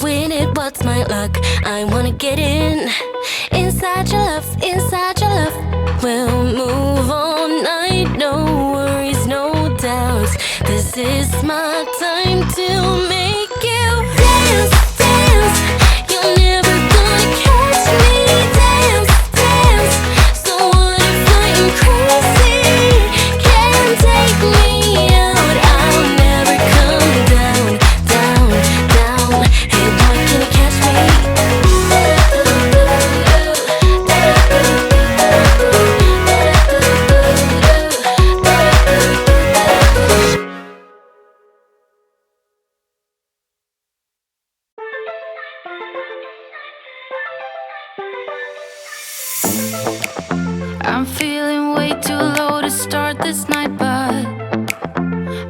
win it, what's my luck? I wanna get in, inside your love, inside your love. We'll move all night, no worries, no doubts. This is my time to make you dance, dance. You're never gonna catch me. Dance, dance. So what if I'm crazy? Can't take me out. I'll never come down, down, down. Hey boy, can you catch me? I'm feeling way too low to start this night, but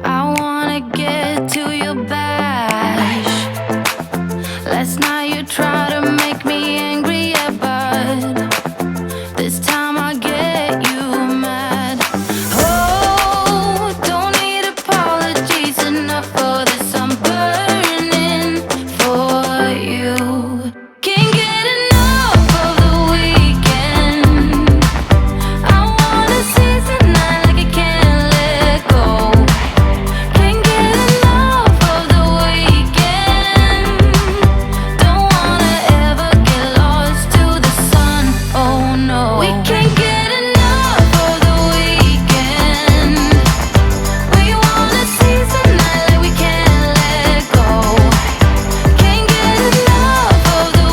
I wanna get to your bash. Last night you tried to make me angry, yeah, but this time I get you mad. Oh, don't need apologies, enough for this. I'm burning for you. Can't get enough of the weekend. I wanna seize the night like I can't let go. Can't get enough of the weekend. Don't wanna ever get lost to the sun. Oh no, we can't get enough of the weekend. We wanna seize the night like we can't let go. Can't get enough of the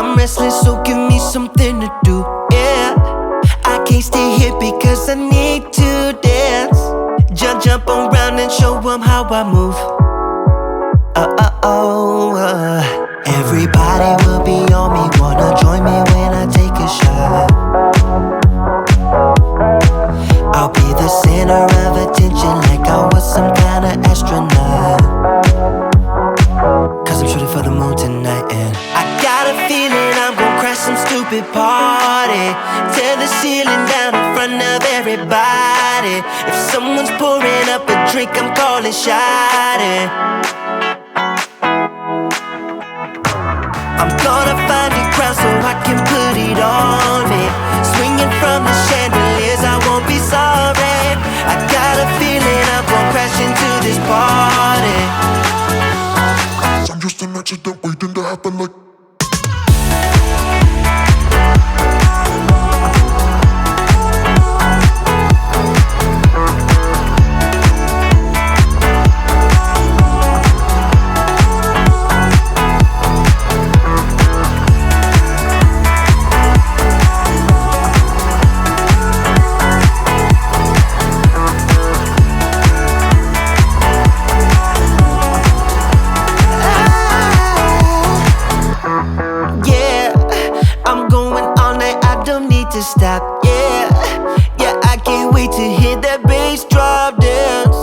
I'm restless, so give me something to do, yeah. I can't stay here because I need to dance. Jump around and show them how I move. Everybody will be on me, wanna join me when I take a shot. I'll be the center of attention like I was some kind of astronaut. Cause I'm shooting for the moon tonight and I got a feeling I'm gonna crash some stupid party. Tear the ceiling down in front of everybody. If someone's pouring up a drink, I'm calling shawty. I'm gonna find a crowd so I can put it on me. Swinging from the chandeliers, I won't be sorry. I got a feeling I'm gonna crash into this party. I'm just an accident waiting to happen like. Stop, yeah, I can't wait to hear that bass drop dance.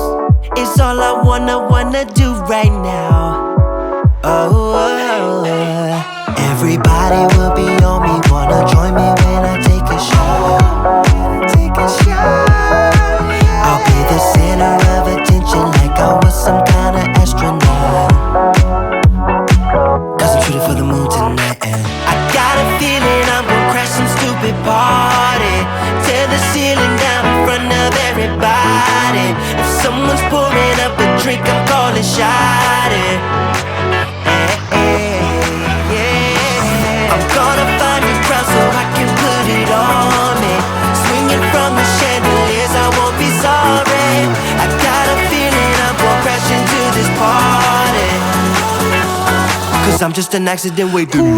It's all I wanna do right now. Everybody will be on me, wanna join me when I take a shot. I'll be the center of attention like I was some kind of astronaut. Cause I'm shooting for the moon tonight and I got a feeling I'm gonna crash some stupid party. Tear the ceiling down in front of everybody. If someone's pouring up a drink, I'm calling shawty. I'm gonna find a crowd so I can put it on me. Swinging from the chandeliers, I won't be sorry. I got a feeling I'm gonna crash into this party. Cause I'm just an accident waiting.